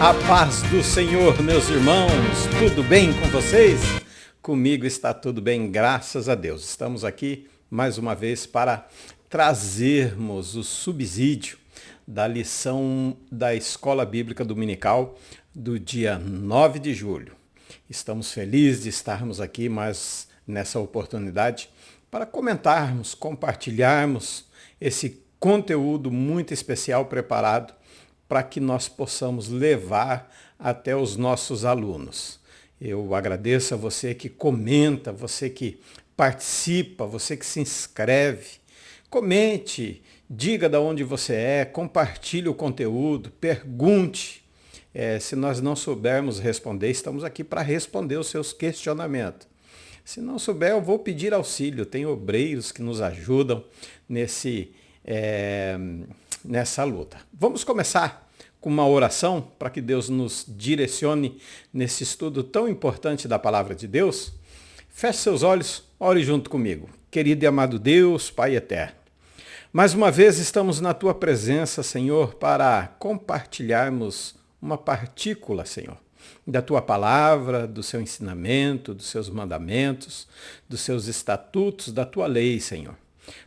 A paz do Senhor, meus irmãos, tudo bem com vocês? Comigo está tudo bem, graças a Deus. Estamos aqui mais uma vez para trazermos o subsídio da lição da Escola Bíblica Dominical do dia 9 de julho. Estamos felizes de estarmos aqui mais nessa oportunidade para comentarmos, compartilharmos esse conteúdo muito especial preparado para que nós possamos levar até os nossos alunos. Eu agradeço a você que comenta, você que participa, você que se inscreve. Comente, diga de onde você é, compartilhe o conteúdo, pergunte. Se nós não soubermos responder, estamos aqui para responder os seus questionamentos. Se não souber, eu vou pedir auxílio. Tem obreiros que nos ajudam nessa luta. Vamos começar com uma oração para que Deus nos direcione nesse estudo tão importante da Palavra de Deus. Feche seus olhos, ore junto comigo. Querido e amado Deus, Pai eterno, mais uma vez estamos na Tua presença, Senhor, para compartilharmos uma partícula, Senhor, da Tua Palavra, do Seu ensinamento, dos Seus mandamentos, dos Seus estatutos, da Tua lei, Senhor.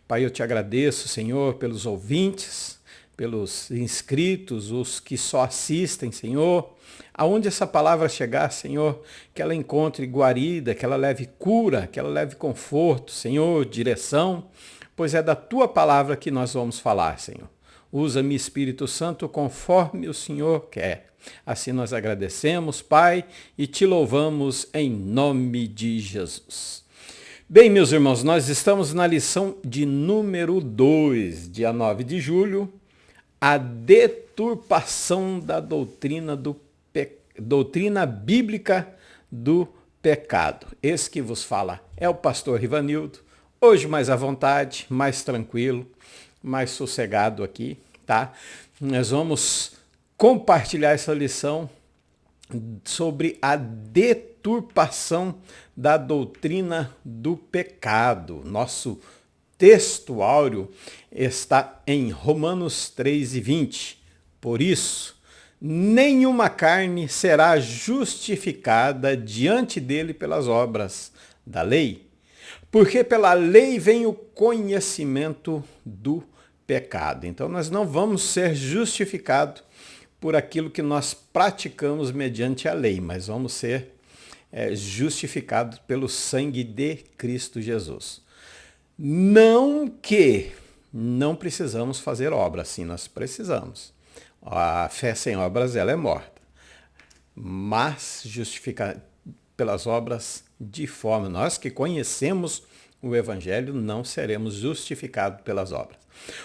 Pai, eu te agradeço, Senhor, pelos ouvintes, pelos inscritos, os que só assistem, Senhor. Aonde essa palavra chegar, Senhor, que ela encontre guarida, que ela leve cura, que ela leve conforto, Senhor, direção, pois é da Tua palavra que nós vamos falar, Senhor. Usa-me, Espírito Santo, conforme o Senhor quer. Assim nós agradecemos, Pai, e te louvamos em nome de Jesus. Bem, meus irmãos, nós estamos na lição de número 2, dia 9 de julho, a deturpação da doutrina bíblica do pecado. Esse que vos fala é o pastor Rivanildo, hoje mais à vontade, mais tranquilo, mais sossegado aqui, tá? Nós vamos compartilhar essa lição sobre a deturpação da doutrina do pecado. Nosso texto áureo está em Romanos 3:20. Por isso, nenhuma carne será justificada diante dele pelas obras da lei, porque pela lei vem o conhecimento do pecado. Então, nós não vamos ser justificados por aquilo que nós praticamos mediante a lei, mas vamos ser justificados pelo sangue de Cristo Jesus. Não que não precisamos fazer obras, sim, nós precisamos. A fé sem obras, ela é morta. Mas justificar pelas obras de forma, nós que conhecemos o Evangelho, não seremos justificados pelas obras.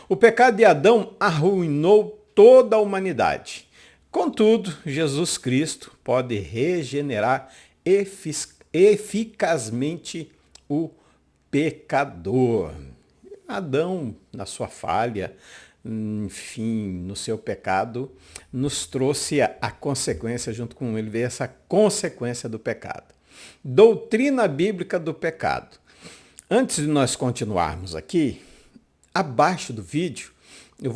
O pecado de Adão arruinou toda a humanidade. Contudo, Jesus Cristo pode regenerar eficazmente o pecador. Adão, na sua falha, enfim, no seu pecado, nos trouxe a consequência, junto com ele veio essa consequência do pecado. Doutrina bíblica do pecado. Antes de nós continuarmos aqui, abaixo do vídeo, eu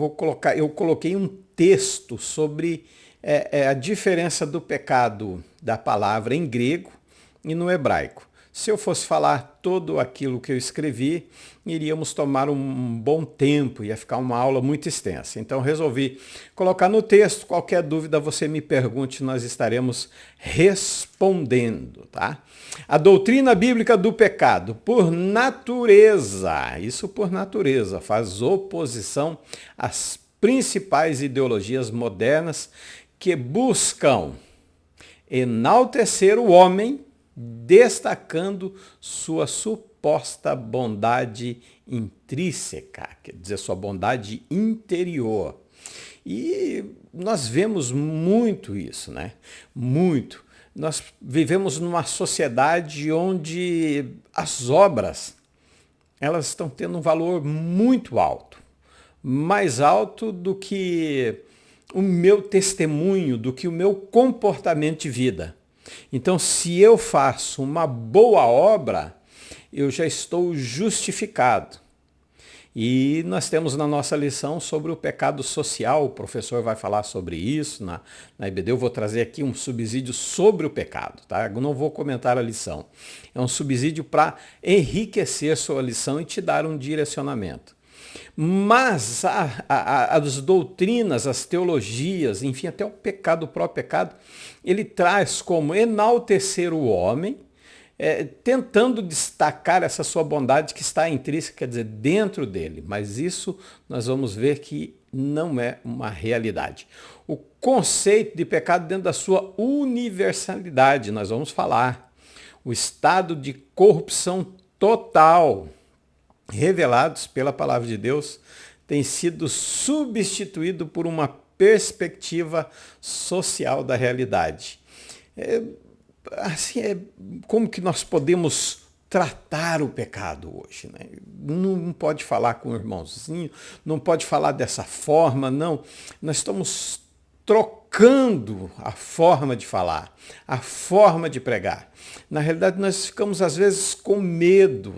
coloquei um texto sobre a diferença do pecado da palavra em grego e no hebraico. Se eu fosse falar todo aquilo que eu escrevi, iríamos tomar um bom tempo, ia ficar uma aula muito extensa. Então resolvi colocar no texto, qualquer dúvida você me pergunte, nós estaremos respondendo, tá? A doutrina bíblica do pecado, por natureza, isso por natureza, faz oposição às principais ideologias modernas que buscam enaltecer o homem, destacando sua suposta bondade intrínseca, quer dizer, sua bondade interior. E nós vemos muito isso, né? Muito. Nós vivemos numa sociedade onde as obras, elas estão tendo um valor muito alto, mais alto do que o meu testemunho, do que o meu comportamento de vida. Então, se eu faço uma boa obra, eu já estou justificado. E nós temos na nossa lição sobre o pecado social, o professor vai falar sobre isso na IBD. Eu vou trazer aqui um subsídio sobre o pecado, tá? Eu não vou comentar a lição. É um subsídio para enriquecer sua lição e te dar um direcionamento. Mas as doutrinas, as teologias, enfim, até o pecado, o próprio pecado, ele traz como enaltecer o homem, tentando destacar essa sua bondade que está intrínseca, quer dizer, dentro dele. Mas isso nós vamos ver que não é uma realidade. O conceito de pecado dentro da sua universalidade, nós vamos falar. O estado de corrupção total, revelados pela palavra de Deus, tem sido substituído por uma perspectiva social da realidade. Como que nós podemos tratar o pecado hoje, né? Não pode falar com o irmãozinho, não pode falar dessa forma, não. Nós estamos trocando a forma de falar, a forma de pregar. Na realidade, nós ficamos às vezes com medo,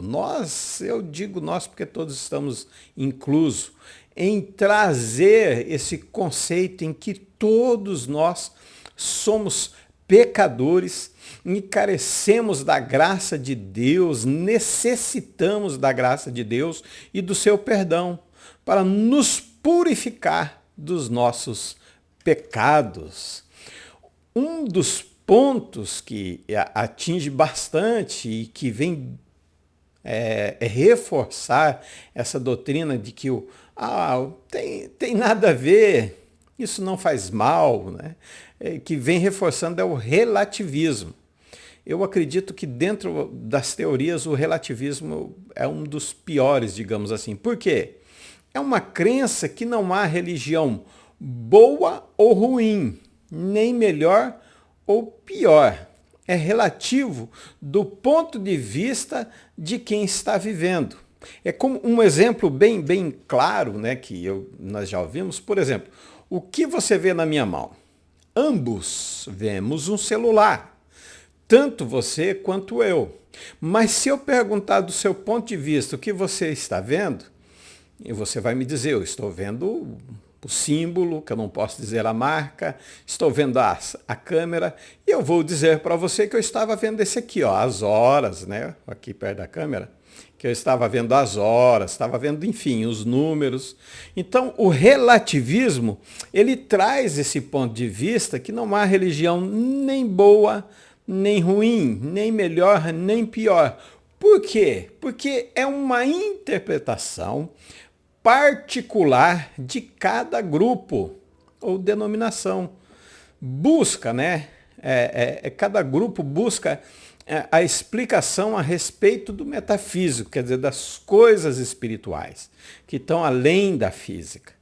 eu digo nós porque todos estamos inclusos, em trazer esse conceito em que todos nós somos pecadores e carecemos da graça de Deus, necessitamos da graça de Deus e do seu perdão para nos purificar dos nossos pecados. Um dos pontos que atinge bastante e que vem reforçar essa doutrina de que tem nada a ver, isso não faz mal, né? Que vem reforçando é o relativismo. Eu acredito que dentro das teorias o relativismo é um dos piores, digamos assim. Por quê? É uma crença que não há religião boa ou ruim, nem melhor ou pior. É relativo do ponto de vista de quem está vivendo. É como um exemplo bem claro, né, que nós já ouvimos. Por exemplo, o que você vê na minha mão? Ambos vemos um celular, tanto você quanto eu. Mas se eu perguntar do seu ponto de vista o que você está vendo, e você vai me dizer, eu estou vendo o símbolo, que eu não posso dizer a marca, estou vendo a câmera, e eu vou dizer para você que eu estava vendo esse aqui, as horas, né? Aqui perto da câmera, que eu estava vendo as horas, estava vendo, enfim, os números. Então, o relativismo, ele traz esse ponto de vista que não há religião nem boa, nem ruim, nem melhor, nem pior. Por quê? Porque é uma interpretação particular de cada grupo ou denominação. Busca, né? Cada grupo busca a explicação a respeito do metafísico, quer dizer, das coisas espirituais, que estão além da física.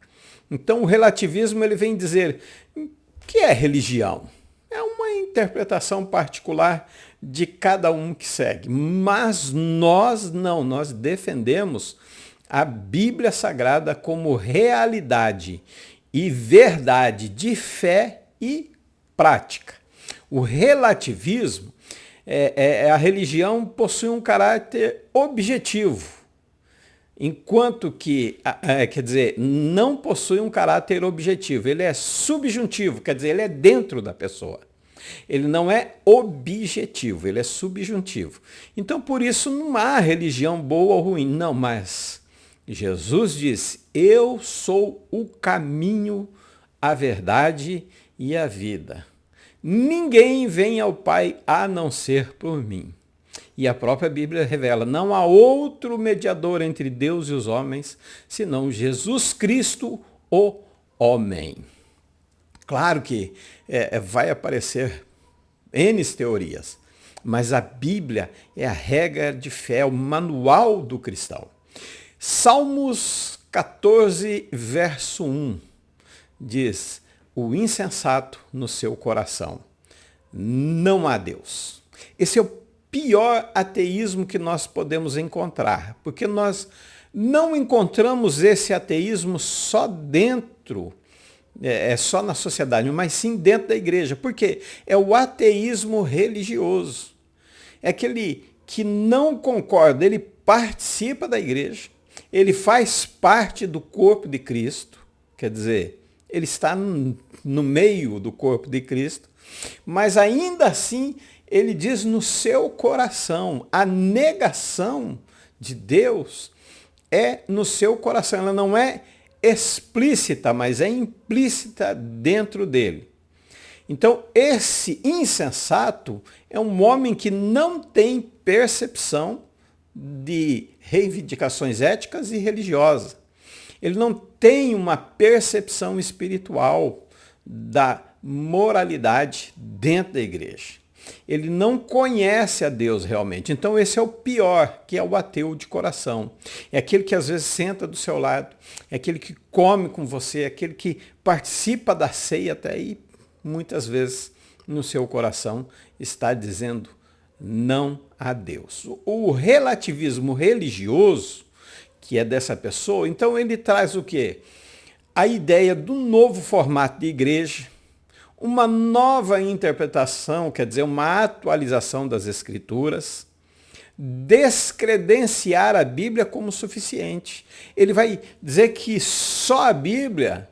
Então, o relativismo ele vem dizer, o que é religião? É uma interpretação particular de cada um que segue. Mas nós não, nós defendemos a Bíblia Sagrada como realidade e verdade de fé e prática. O relativismo a religião possui um caráter objetivo, enquanto que, quer dizer, não possui um caráter objetivo, ele é subjuntivo, quer dizer, ele é dentro da pessoa. Ele não é objetivo, ele é subjuntivo. Então, por isso, não há religião boa ou ruim. Não, mas Jesus disse, eu sou o caminho, a verdade e a vida. Ninguém vem ao Pai a não ser por mim. E a própria Bíblia revela, não há outro mediador entre Deus e os homens, senão Jesus Cristo, o homem. Claro que vai aparecer N teorias, mas a Bíblia é a regra de fé, o manual do cristão. Salmos 14, verso 1, diz, o insensato no seu coração, não há Deus. Esse é o pior ateísmo que nós podemos encontrar, porque nós não encontramos esse ateísmo só dentro, só na sociedade, mas sim dentro da igreja. Por quê? É o ateísmo religioso. É aquele que não concorda, ele participa da igreja, ele faz parte do corpo de Cristo, quer dizer, ele está no meio do corpo de Cristo, mas ainda assim ele diz no seu coração. A negação de Deus é no seu coração, ela não é explícita, mas é implícita dentro dele. Então, esse insensato é um homem que não tem percepção de reivindicações éticas e religiosas. Ele não tem uma percepção espiritual da moralidade dentro da igreja. Ele não conhece a Deus realmente. Então esse é o pior, que é o ateu de coração. É aquele que às vezes senta do seu lado, é aquele que come com você, é aquele que participa da ceia até aí, muitas vezes no seu coração está dizendo não a Deus. O relativismo religioso, que é dessa pessoa, então ele traz o quê? A ideia do novo formato de igreja, uma nova interpretação, quer dizer, uma atualização das Escrituras, descredenciar a Bíblia como suficiente. Ele vai dizer que só a Bíblia,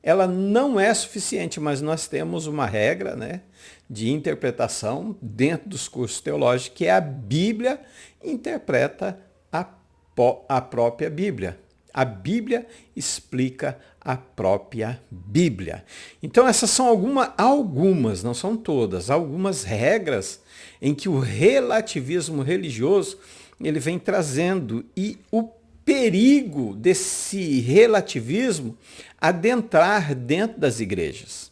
ela não é suficiente, mas nós temos uma regra, né, de interpretação dentro dos cursos teológicos, que é a Bíblia interpreta a própria Bíblia. A Bíblia explica a própria Bíblia. Então essas são algumas, não são todas, algumas regras em que o relativismo religioso ele vem trazendo, e o perigo desse relativismo adentrar dentro das igrejas.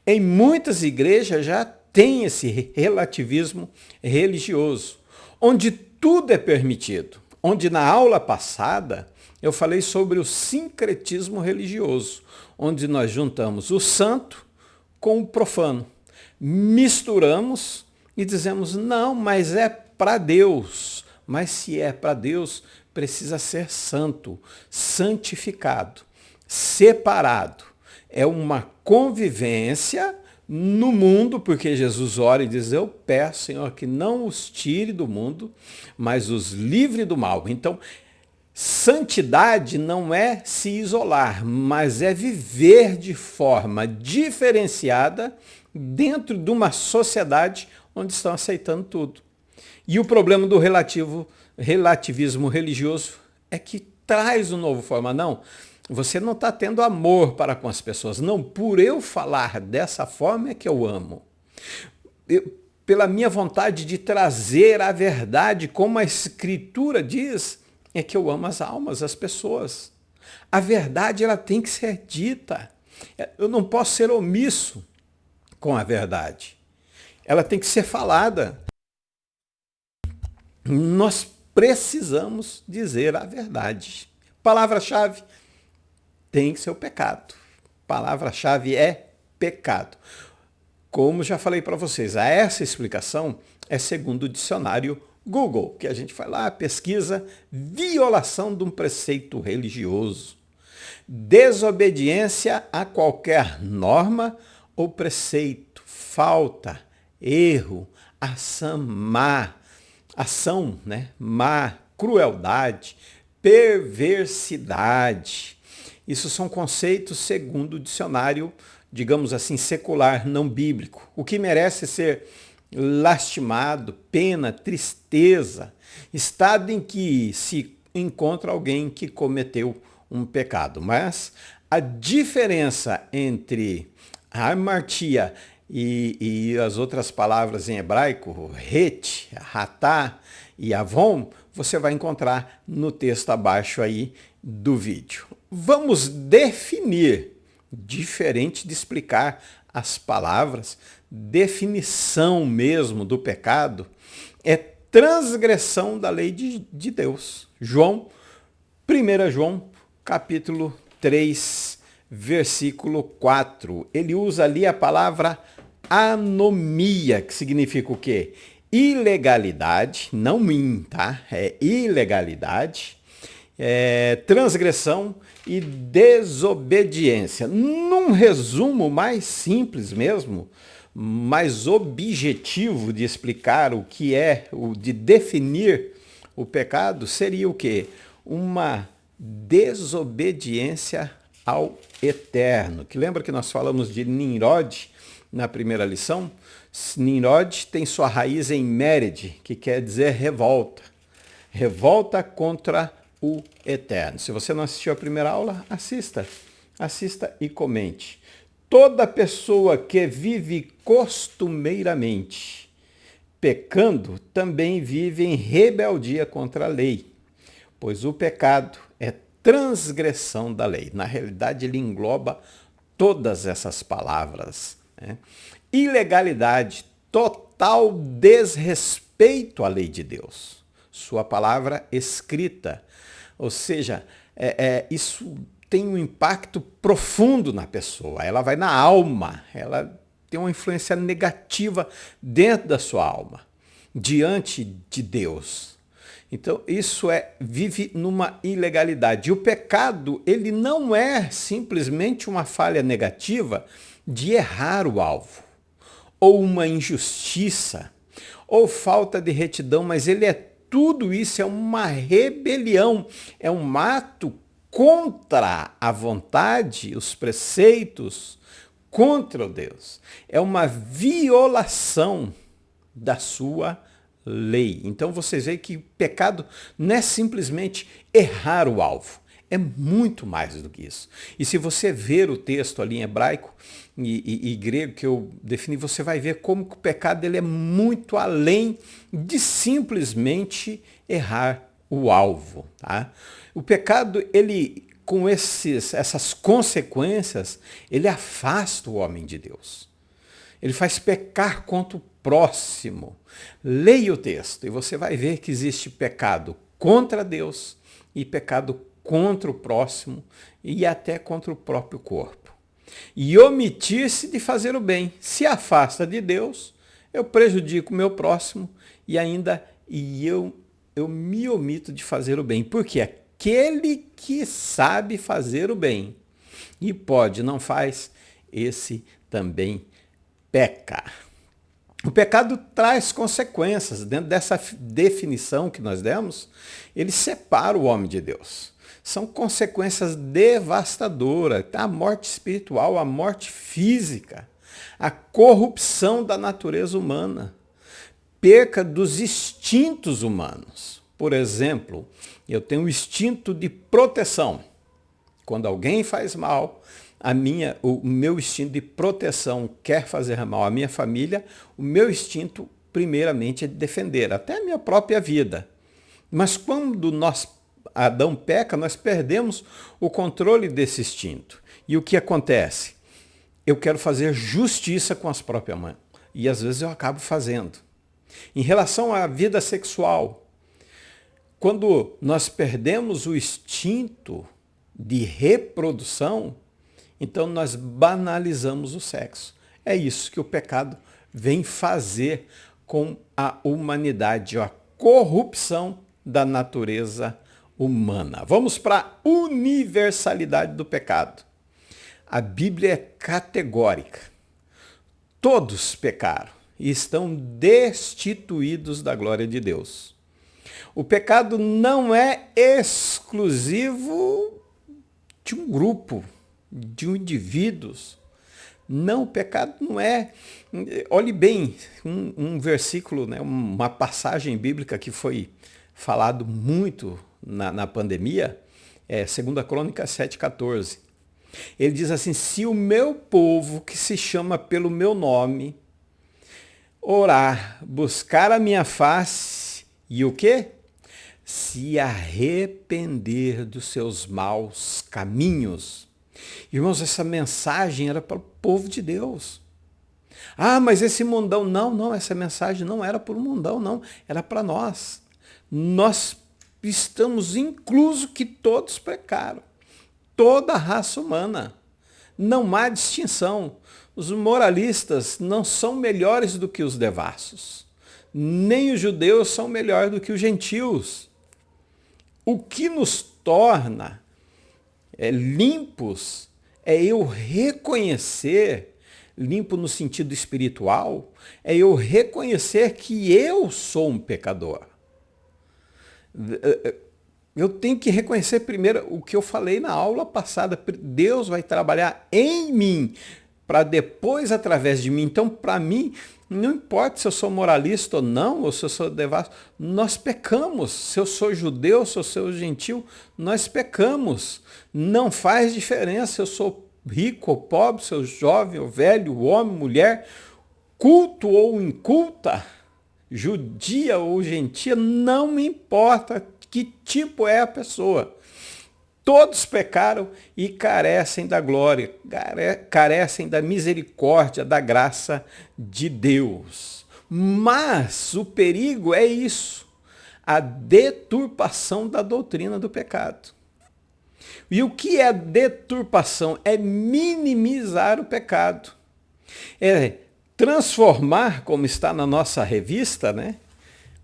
Em muitas igrejas já tem esse relativismo religioso, onde tudo é permitido, onde na aula passada eu falei sobre o sincretismo religioso, onde nós juntamos o santo com o profano. Misturamos e dizemos, não, mas é para Deus. Mas se é para Deus, precisa ser santo, santificado, separado. É uma convivência no mundo, porque Jesus ora e diz, eu peço, Senhor, que não os tire do mundo, mas os livre do mal. Então, santidade não é se isolar, mas é viver de forma diferenciada dentro de uma sociedade onde estão aceitando tudo. E o problema do relativismo religioso é que traz um novo forma. Não, você não está tendo amor para com as pessoas. Não, por eu falar dessa forma é que eu amo. Pela minha vontade de trazer a verdade, como a Escritura diz, é que eu amo as almas, as pessoas. A verdade ela tem que ser dita. Eu não posso ser omisso com a verdade. Ela tem que ser falada. Nós precisamos dizer a verdade. Palavra-chave tem que ser o pecado. Palavra-chave é pecado. Como já falei para vocês, essa explicação é segundo o dicionário Google, que a gente vai lá, pesquisa, violação de um preceito religioso, desobediência a qualquer norma ou preceito, falta, erro, ação má, crueldade, perversidade. Isso são conceitos segundo o dicionário, digamos assim, secular, não bíblico. O que merece ser lastimado, pena, tristeza, estado em que se encontra alguém que cometeu um pecado. Mas a diferença entre hamartia e as outras palavras em hebraico, het, ratá e avon, você vai encontrar no texto abaixo aí do vídeo. Vamos definir, diferente de explicar as palavras, definição mesmo do pecado, é transgressão da lei de Deus. 1 João, capítulo 3, versículo 4. Ele usa ali a palavra anomia, que significa o quê? Ilegalidade, não tá? É ilegalidade, transgressão e desobediência. Num resumo mais simples mesmo, mais objetivo de explicar o que é, de definir o pecado, seria o quê? uma desobediência ao Eterno. Que lembra que nós falamos de Nimrod na primeira lição? Nimrod tem sua raiz em Mered, que quer dizer revolta. Revolta contra o Eterno. Se você não assistiu a primeira aula, assista. Assista e comente. Toda pessoa que vive costumeiramente pecando também vive em rebeldia contra a lei, pois o pecado é transgressão da lei. Na realidade, ele engloba todas essas palavras, né? Ilegalidade, total desrespeito à lei de Deus. Sua palavra escrita. Ou seja, isso tem um impacto profundo na pessoa. Ela vai na alma, ela tem uma influência negativa dentro da sua alma, diante de Deus. Então, isso vive numa ilegalidade. E o pecado, ele não é simplesmente uma falha negativa de errar o alvo, ou uma injustiça, ou falta de retidão, mas ele tudo isso é uma rebelião, é um ato contra a vontade, os preceitos, contra o Deus. É uma violação da sua lei. Então vocês veem que o pecado não é simplesmente errar o alvo. É muito mais do que isso. E se você ver o texto ali em hebraico e grego que eu defini, você vai ver como que o pecado ele é muito além de simplesmente errar o alvo. Tá? O pecado, ele, com essas consequências, ele afasta o homem de Deus. Ele faz pecar contra o próximo. Leia o texto e você vai ver que existe pecado contra Deus e pecado contra o próximo e até contra o próprio corpo. E omitir-se de fazer o bem. Se afasta de Deus, eu prejudico o meu próximo e ainda eu me omito de fazer o bem. Porque aquele que sabe fazer o bem e pode, não faz, esse também peca. O pecado traz consequências. Dentro dessa definição que nós demos, ele separa o homem de Deus. São consequências devastadoras. A morte espiritual, a morte física, a corrupção da natureza humana, perca dos instintos humanos. Por exemplo, eu tenho o instinto de proteção. Quando alguém faz mal, o meu instinto de proteção quer fazer mal à minha família, o meu instinto, primeiramente, é de defender, até a minha própria vida. Mas quando Adão peca, nós perdemos o controle desse instinto. E o que acontece? Eu quero fazer justiça com as próprias mãos. E às vezes eu acabo fazendo. Em relação à vida sexual, quando nós perdemos o instinto de reprodução, então nós banalizamos o sexo. É isso que o pecado vem fazer com a humanidade, a corrupção da natureza humana. Vamos para a universalidade do pecado. A Bíblia é categórica. Todos pecaram e estão destituídos da glória de Deus. O pecado não é exclusivo de um grupo, de indivíduos. Não, o pecado não é... Olhe bem, um versículo, né, uma passagem bíblica que foi falado muito na pandemia, é 2 Crônicas 7,14. Ele diz assim, se o meu povo, que se chama pelo meu nome, orar, buscar a minha face, e o quê? Se arrepender dos seus maus caminhos. Irmãos, essa mensagem era para o povo de Deus. Ah, mas esse mundão, não, essa mensagem não era para o mundão, não, era para nós. Nós estamos incluso que todos pecaram. Toda a raça humana. Não há distinção. Os moralistas não são melhores do que os devassos. Nem os judeus são melhores do que os gentios. O que nos torna limpos é eu reconhecer, limpo no sentido espiritual, é eu reconhecer que eu sou um pecador. Eu tenho que reconhecer primeiro o que eu falei na aula passada. Deus vai trabalhar em mim, para depois através de mim. Então, para mim, não importa se eu sou moralista ou não, ou se eu sou devasso, nós pecamos. Se eu sou judeu, se eu sou gentil, nós pecamos. Não faz diferença se eu sou rico ou pobre, se eu sou jovem ou velho, homem, mulher, culto ou inculta, judia ou gentia, não me importa que tipo é a pessoa. Todos pecaram e carecem da glória, carecem da misericórdia, da graça de Deus. Mas o perigo é isso, a deturpação da doutrina do pecado. E o que é deturpação? É minimizar o pecado. É transformar, como está na nossa revista, né,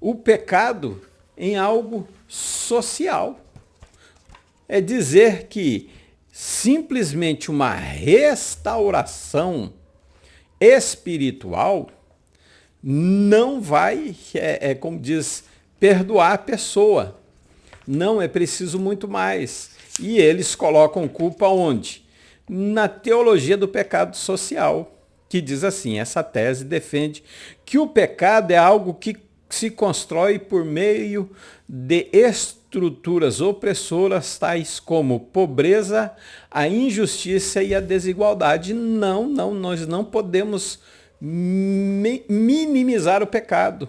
o pecado em algo social. É dizer que simplesmente uma restauração espiritual não vai, como diz, perdoar a pessoa. Não, é preciso muito mais. E eles colocam culpa onde? Na teologia do pecado social, que diz assim, essa tese defende que o pecado é algo que se constrói por meio de estruturas opressoras, tais como pobreza, a injustiça e a desigualdade. Não, nós não podemos minimizar o pecado,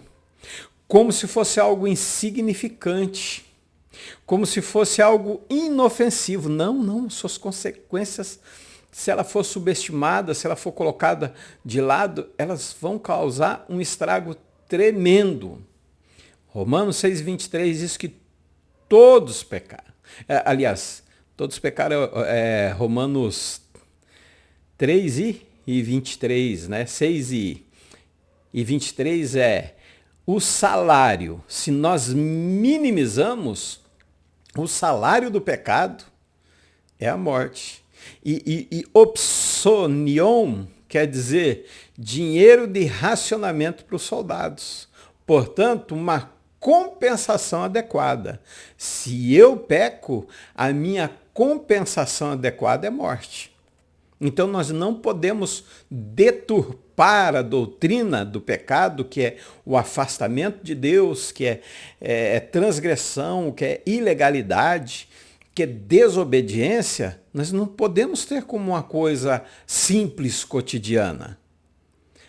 como se fosse algo insignificante, como se fosse algo inofensivo. Não, suas consequências, se ela for subestimada, se ela for colocada de lado, elas vão causar um estrago tremendo. Romanos 6,23 diz que todos pecaram. Aliás, todos pecaram, Romanos 3:23, né? 6:23 é o salário. Se nós minimizamos, o salário do pecado é a morte. E opsonion quer dizer dinheiro de racionamento para os soldados. Portanto, uma compensação adequada. Se eu peco, a minha compensação adequada é morte. Então nós não podemos deturpar a doutrina do pecado, que é o afastamento de Deus, que é transgressão, que é ilegalidade, que é desobediência. Nós não podemos ter como uma coisa simples, cotidiana.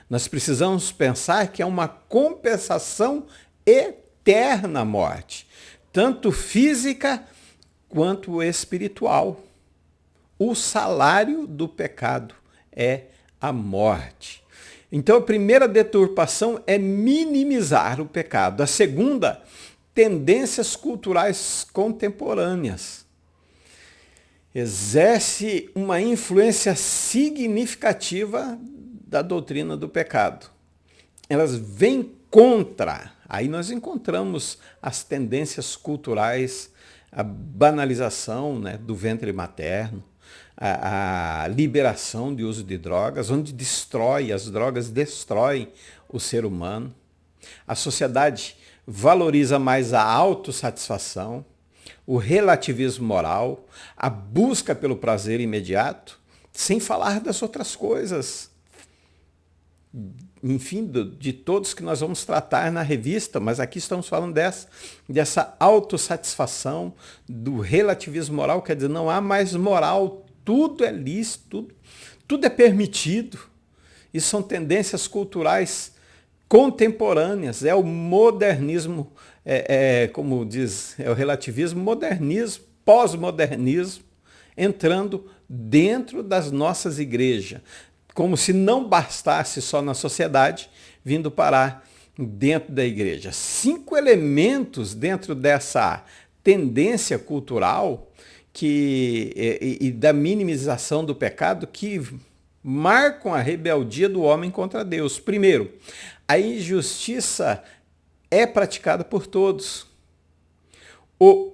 Nós precisamos pensar que é uma compensação eterna morte, tanto física quanto espiritual. O salário do pecado é a morte. Então, a primeira deturpação é minimizar o pecado. A segunda, tendências culturais contemporâneas. Exerce uma influência significativa da doutrina do pecado. Elas vêm contra. Aí nós encontramos as tendências culturais, a banalização, né, do ventre materno, a liberação de uso de drogas, onde as drogas destroem o ser humano. A sociedade valoriza mais a autossatisfação, o relativismo moral, a busca pelo prazer imediato, sem falar das outras coisas. Enfim, de todos que nós vamos tratar na revista, mas aqui estamos falando dessa autossatisfação, do relativismo moral, quer dizer, não há mais moral, tudo é lícito, tudo é permitido. Isso são tendências culturais contemporâneas, é o modernismo, como diz, é o relativismo, modernismo, pós-modernismo, entrando dentro das nossas igrejas. Como se não bastasse só na sociedade, vindo parar dentro da igreja. 5 elementos dentro dessa tendência cultural e da minimização do pecado que marcam a rebeldia do homem contra Deus. Primeiro, a injustiça é praticada por todos. O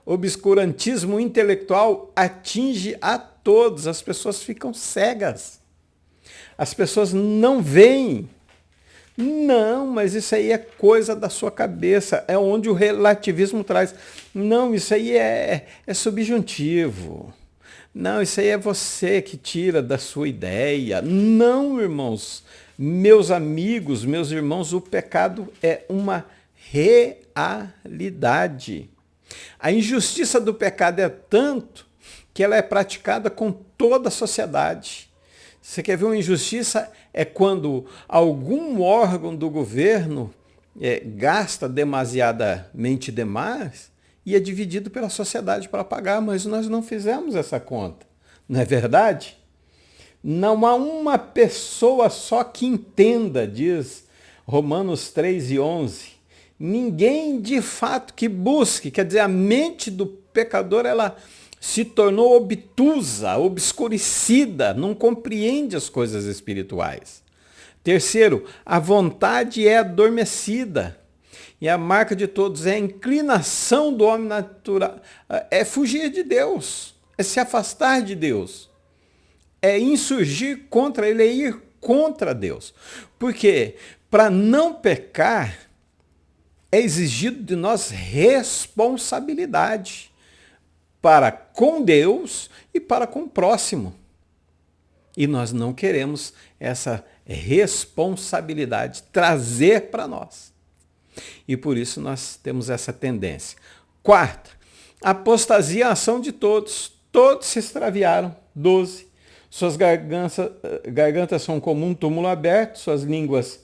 obscurantismo intelectual atinge a todos, as pessoas ficam cegas. As pessoas não veem Não, mas isso aí é coisa da sua cabeça, é onde o relativismo traz. Não, isso aí é subjuntivo. Não, isso aí é você que tira da sua ideia. Não, irmãos, meus amigos, meus irmãos, o pecado é uma realidade. A injustiça do pecado é tanto que ela é praticada com toda a sociedade. Você quer ver uma injustiça? É quando algum órgão do governo gasta demasiadamente demais e é dividido pela sociedade para pagar, mas nós não fizemos essa conta. Não é verdade? Não há uma pessoa só que entenda, diz Romanos 3:11. Ninguém de fato que busque, quer dizer, a mente do pecador, ela se tornou obtusa, obscurecida, não compreende as coisas espirituais. Terceiro, a vontade é adormecida. E a marca de todos é a inclinação do homem natural, é fugir de Deus, é se afastar de Deus, é insurgir contra ele, é ir contra Deus. Porque para não pecar, é exigido de nós responsabilidade para com Deus e para com o próximo. E nós não queremos essa responsabilidade trazer para nós. E por isso nós temos essa tendência. Quarta, apostasia é a ação de todos. Todos se extraviaram. 12. Suas gargantas são como um túmulo aberto, suas línguas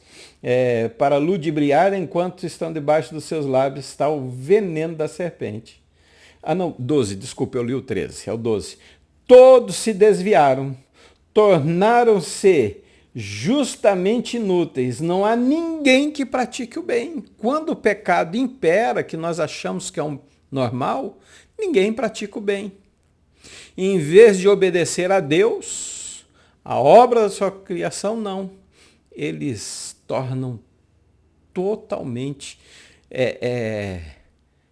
para ludibriar, enquanto estão debaixo dos seus lábios está o veneno da serpente. Ah, não, 12, desculpa, eu li o 13, é o 12. Todos se desviaram, tornaram-se justamente inúteis. Não há ninguém que pratique o bem. Quando o pecado impera, que nós achamos que é um normal, ninguém pratica o bem. E em vez de obedecer a Deus, a obra da sua criação, não. Eles tornam totalmente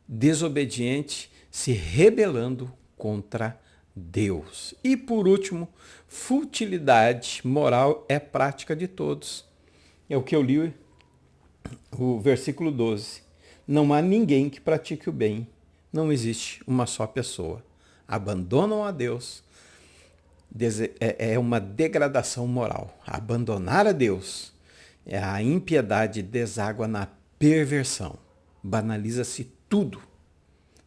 desobediente, se rebelando contra Deus. E por último, futilidade moral é prática de todos. É o que eu li, o versículo 12. Não há ninguém que pratique o bem. Não existe uma só pessoa. Abandonam a Deus. É uma degradação moral. Abandonar a Deus é a impiedade, deságua na perversão. Banaliza-se tudo.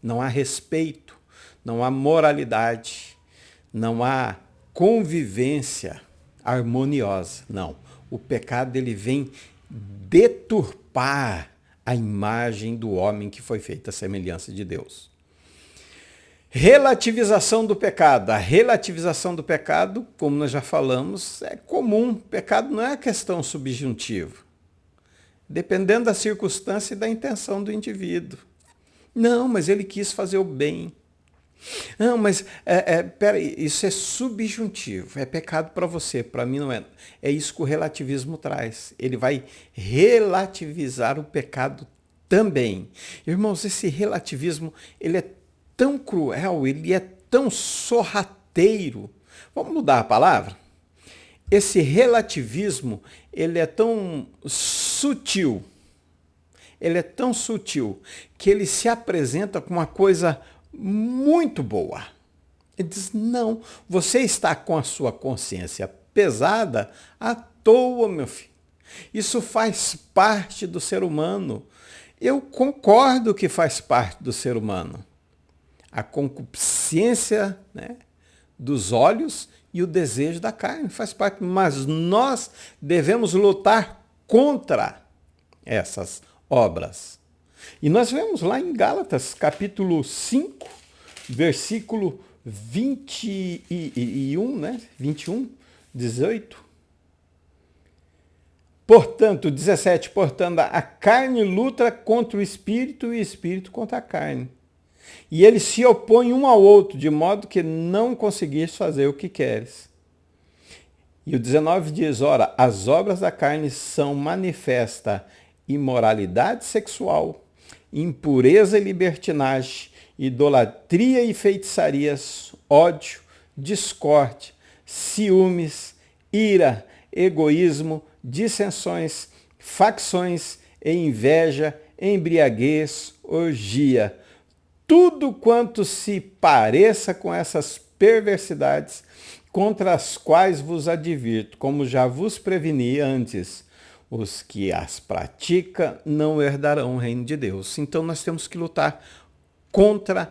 Não há respeito, não há moralidade, não há convivência harmoniosa. Não. O pecado ele vem deturpar a imagem do homem que foi feita à semelhança de Deus. Relativização do pecado. A relativização do pecado, como nós já falamos, é comum. Pecado não é questão subjuntiva. Dependendo da circunstância e da intenção do indivíduo. Não, mas ele quis fazer o bem. Não, mas peraí, isso é subjuntivo, é pecado para você, para mim não é. É isso que o relativismo traz. Ele vai relativizar o pecado também. Irmãos, esse relativismo, ele é tão cruel, ele é tão sorrateiro. Vamos mudar a palavra? Esse relativismo, ele é tão sutil. Ele é tão sutil que ele se apresenta como uma coisa muito boa. Ele diz, não, você está com a sua consciência pesada à toa, meu filho. Isso faz parte do ser humano. Eu concordo que faz parte do ser humano. A concupiscência, né, dos olhos e o desejo da carne faz parte. Mas nós devemos lutar contra essas obras. E nós vemos lá em Gálatas, capítulo 5, versículo 21, né? 21, 18. Portanto, 17, portanto, a carne luta contra o espírito e o espírito contra a carne. E eles se opõem um ao outro, de modo que não conseguis fazer o que queres. E o 19 diz, ora, as obras da carne são manifesta imoralidade sexual, impureza e libertinagem, idolatria e feitiçarias, ódio, discórdia, ciúmes, ira, egoísmo, dissensões, facções, inveja, embriaguez, orgia. Tudo quanto se pareça com essas perversidades, contra as quais vos advirto, como já vos preveni antes, os que as praticam não herdarão o reino de Deus. Então nós temos que lutar contra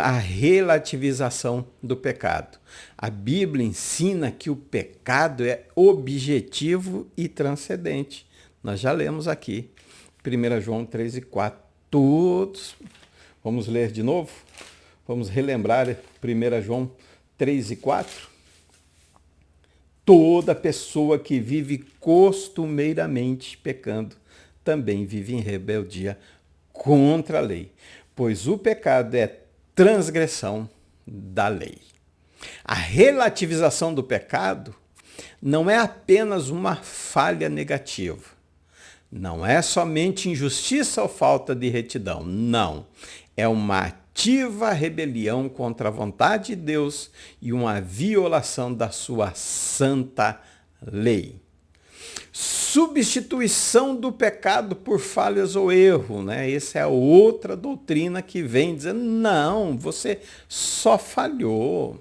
a relativização do pecado. A Bíblia ensina que o pecado é objetivo e transcendente. Nós já lemos aqui, 1 João 3 e 4. Todos. Vamos ler de novo? Vamos relembrar 1 João 3 e 4? Toda pessoa que vive costumeiramente pecando também vive em rebeldia contra a lei, pois o pecado é transgressão da lei. A relativização do pecado não é apenas uma falha negativa. Não é somente injustiça ou falta de retidão. Não. É uma ativa rebelião contra a vontade de Deus e uma violação da sua santa lei. Substituição do pecado por falhas ou erro, né? Essa é outra doutrina que vem dizendo, não, você só falhou.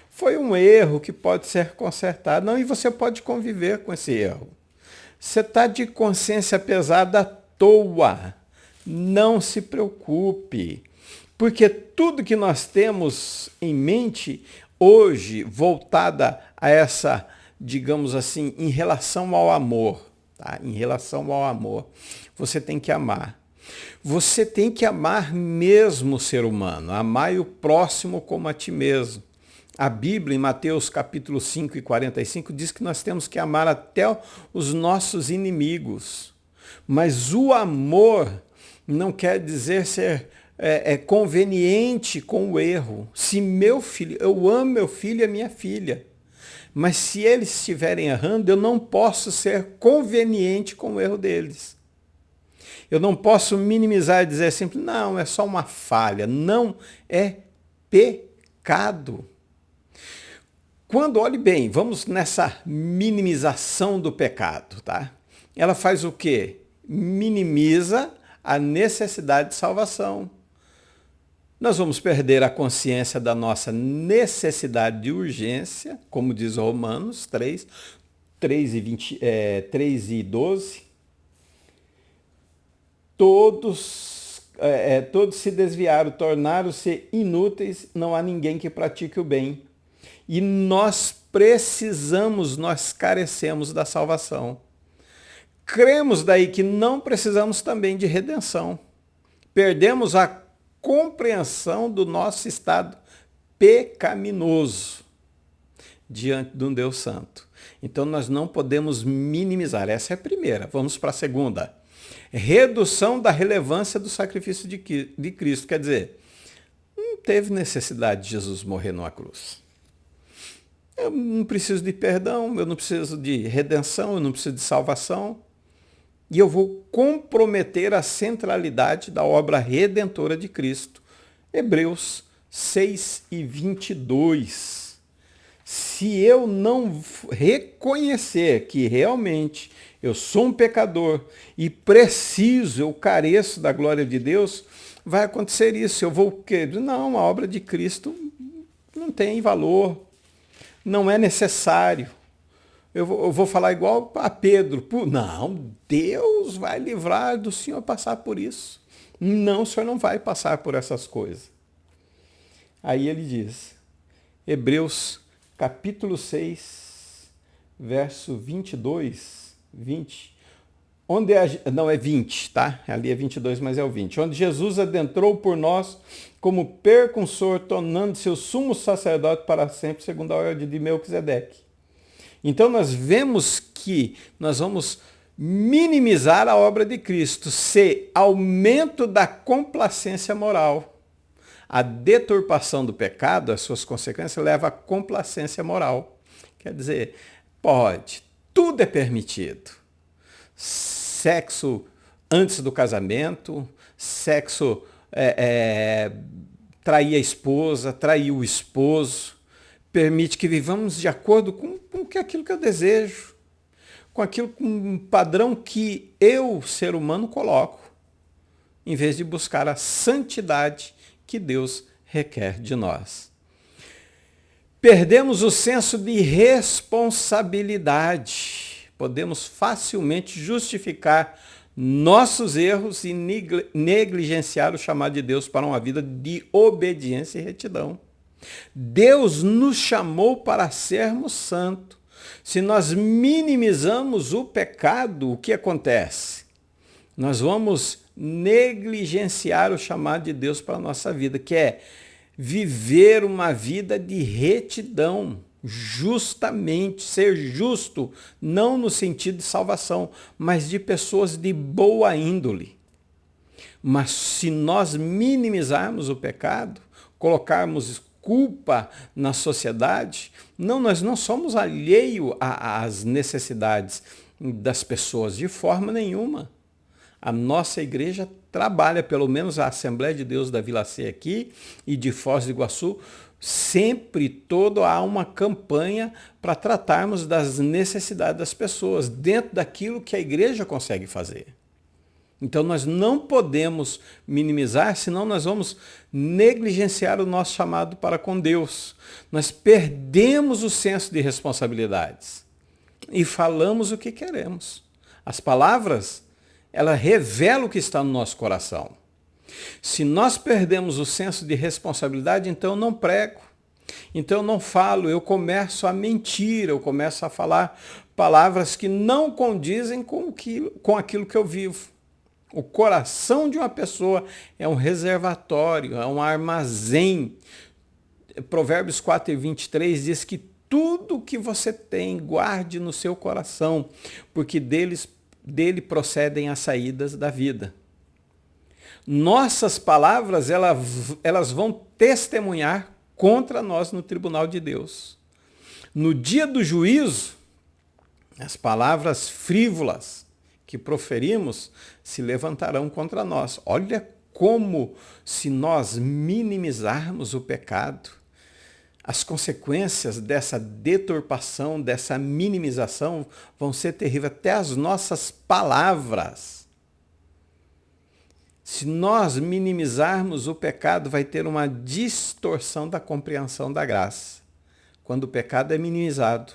Foi um erro que pode ser consertado. Não, e você pode conviver com esse erro. Você está de consciência pesada à toa. Não se preocupe. Porque tudo que nós temos em mente hoje, voltada a essa, digamos assim, em relação ao amor, tá? Em relação ao amor, você tem que amar. Você tem que amar mesmo o ser humano, amar o próximo como a ti mesmo. A Bíblia, em Mateus capítulo 5 e 45, diz que nós temos que amar até os nossos inimigos. Mas o amor não quer dizer ser conveniente com o erro. Se meu filho, eu amo meu filho e a minha filha, mas se eles estiverem errando, eu não posso ser conveniente com o erro deles. Eu não posso minimizar e dizer sempre, não, é só uma falha. Não, é pecado. Quando, olhe bem, vamos nessa minimização do pecado, tá? Ela faz o quê? Minimiza a necessidade de salvação. Nós vamos perder a consciência da nossa necessidade de urgência, como diz Romanos 3 e 12. Todos se desviaram, tornaram-se inúteis, não há ninguém que pratique o bem. E nós carecemos da salvação. Cremos daí que não precisamos também de redenção. Perdemos a compreensão do nosso estado pecaminoso diante de um Deus Santo. Então nós não podemos minimizar. Essa é a primeira. Vamos para a segunda. Redução da relevância do sacrifício de Cristo. Quer dizer, não teve necessidade de Jesus morrer numa cruz. Eu não preciso de perdão, eu não preciso de redenção, eu não preciso de salvação. E eu vou comprometer a centralidade da obra redentora de Cristo. Hebreus 6 e 22. Se eu não reconhecer que realmente eu sou um pecador e eu careço da glória de Deus, vai acontecer isso. Eu vou querer, não, a obra de Cristo não tem valor, não é necessário. Eu vou falar igual a Pedro. Não, Deus vai livrar do senhor passar por isso. Não, o senhor não vai passar por essas coisas. Aí ele diz, Hebreus capítulo 6, verso 22, 20. Não é 20, tá? Ali é 22, mas é o 20. Onde Jesus adentrou por nós como percursor, tornando-se o sumo sacerdote para sempre, segundo a ordem de Melquisedeque. Então nós vemos que nós vamos minimizar a obra de Cristo, ser aumento da complacência moral. A deturpação do pecado, as suas consequências, leva à complacência moral. Quer dizer, pode, tudo é permitido. Sexo antes do casamento, sexo trair a esposa, trair o esposo, permite que vivamos de acordo com aquilo que eu desejo. com um padrão que eu, ser humano, coloco, em vez de buscar a santidade que Deus requer de nós. Perdemos o senso de responsabilidade. Podemos facilmente justificar nossos erros e negligenciar o chamado de Deus para uma vida de obediência e retidão. Deus nos chamou para sermos santos. Se nós minimizamos o pecado, o que acontece? Nós vamos negligenciar o chamado de Deus para a nossa vida, que é viver uma vida de retidão, justamente, ser justo, não no sentido de salvação, mas de pessoas de boa índole. Mas se nós minimizarmos o pecado, colocarmos culpa na sociedade, nós não somos alheios às necessidades das pessoas de forma nenhuma. A nossa igreja trabalha, pelo menos a Assembleia de Deus da Vila C aqui e de Foz do Iguaçu, sempre há uma campanha para tratarmos das necessidades das pessoas, dentro daquilo que a igreja consegue fazer. Então nós não podemos minimizar, senão nós vamos negligenciar o nosso chamado para com Deus. Nós perdemos o senso de responsabilidades e falamos o que queremos. As palavras, ela revela o que está no nosso coração. Se nós perdemos o senso de responsabilidade, então eu não prego, então eu não falo, eu começo a mentir, eu começo a falar palavras que não condizem com aquilo que eu vivo. O coração de uma pessoa é um reservatório, é um armazém. Provérbios 4:23 diz que tudo que você tem, guarde no seu coração, porque dele procedem as saídas da vida. Nossas palavras, elas vão testemunhar contra nós no tribunal de Deus. No dia do juízo, as palavras frívolas que proferimos se levantarão contra nós. Olha como, se nós minimizarmos o pecado, as consequências dessa deturpação, dessa minimização vão ser terríveis, até as nossas palavras. Se nós minimizarmos o pecado, vai ter uma distorção da compreensão da graça. Quando o pecado é minimizado,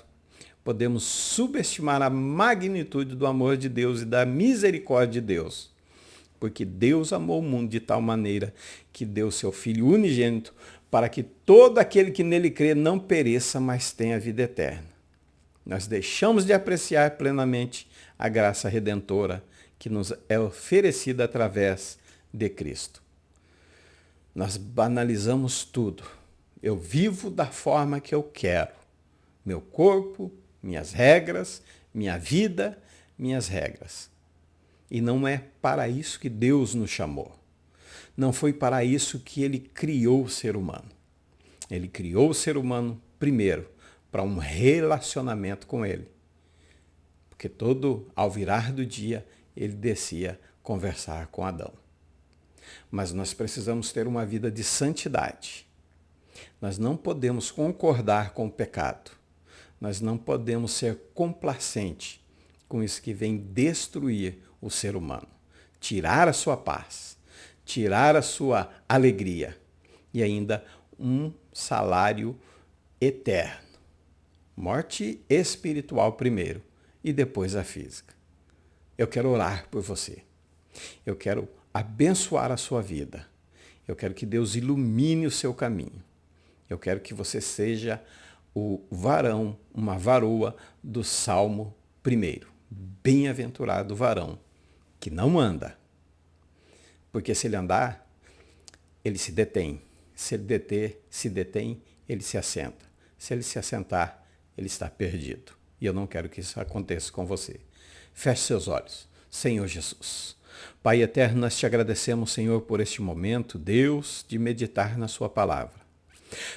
podemos subestimar a magnitude do amor de Deus e da misericórdia de Deus. Porque Deus amou o mundo de tal maneira que deu seu Filho unigênito para que todo aquele que nele crê não pereça, mas tenha vida eterna. Nós deixamos de apreciar plenamente a graça redentora que nos é oferecida através de Cristo. Nós banalizamos tudo. Eu vivo da forma que eu quero. Meu corpo, minhas regras, minha vida, minhas regras. E não é para isso que Deus nos chamou. Não foi para isso que ele criou o ser humano. Ele criou o ser humano, primeiro, para um relacionamento com ele. Porque ao virar do dia, ele descia conversar com Adão. Mas nós precisamos ter uma vida de santidade. Nós não podemos concordar com o pecado. Nós não podemos ser complacentes com isso que vem destruir o ser humano. Tirar a sua paz, tirar a sua alegria e ainda um salário eterno. Morte espiritual primeiro e depois a física. Eu quero orar por você. Eu quero abençoar a sua vida. Eu quero que Deus ilumine o seu caminho. Eu quero que você seja o varão, uma varoa do Salmo 1. Bem-aventurado o varão que não anda. Porque se ele andar, ele se detém. Se ele se detém, ele se assenta. Se ele se assentar, ele está perdido. E eu não quero que isso aconteça com você. Feche seus olhos. Senhor Jesus. Pai eterno, nós te agradecemos, Senhor, por este momento, Deus, de meditar na sua palavra.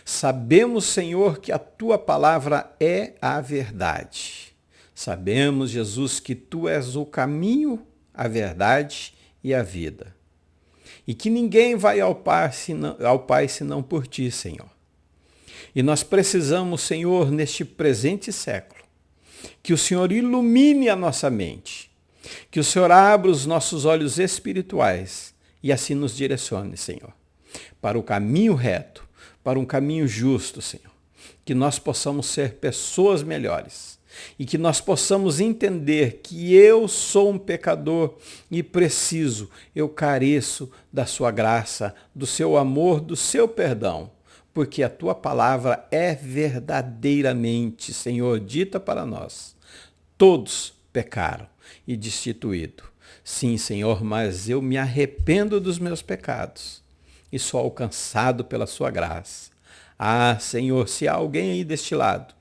Sabemos, Senhor, que a tua palavra é a verdade. Sabemos, Jesus, que tu és o caminho, a verdade e a vida. E que ninguém vai ao Pai senão por ti, Senhor. E nós precisamos, Senhor, neste presente século, Que o Senhor ilumine a nossa mente. Que o Senhor abra os nossos olhos espirituais e assim nos direcione, Senhor, para o caminho reto, para um caminho justo, Senhor. Que nós possamos ser pessoas melhores e que nós possamos entender que eu sou um pecador e preciso, eu careço da sua graça, do seu amor, do seu perdão, porque a tua palavra é verdadeiramente, Senhor, dita para nós. Todos pecaram e destituído. Sim, Senhor, mas eu me arrependo dos meus pecados e sou alcançado pela sua graça. Ah, Senhor, se há alguém aí deste lado,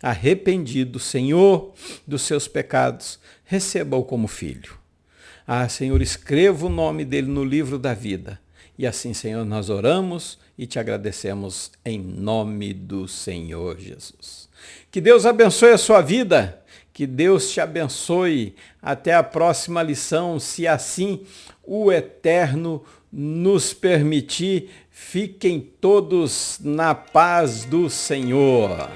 arrependido, Senhor, dos seus pecados, receba-o como filho. Ah, Senhor, escreva o nome dele no livro da vida. E assim, Senhor, nós oramos e te agradecemos em nome do Senhor Jesus. Que Deus abençoe a sua vida. Que Deus te abençoe. Até a próxima lição, se assim o Eterno nos permitir. Fiquem todos na paz do Senhor.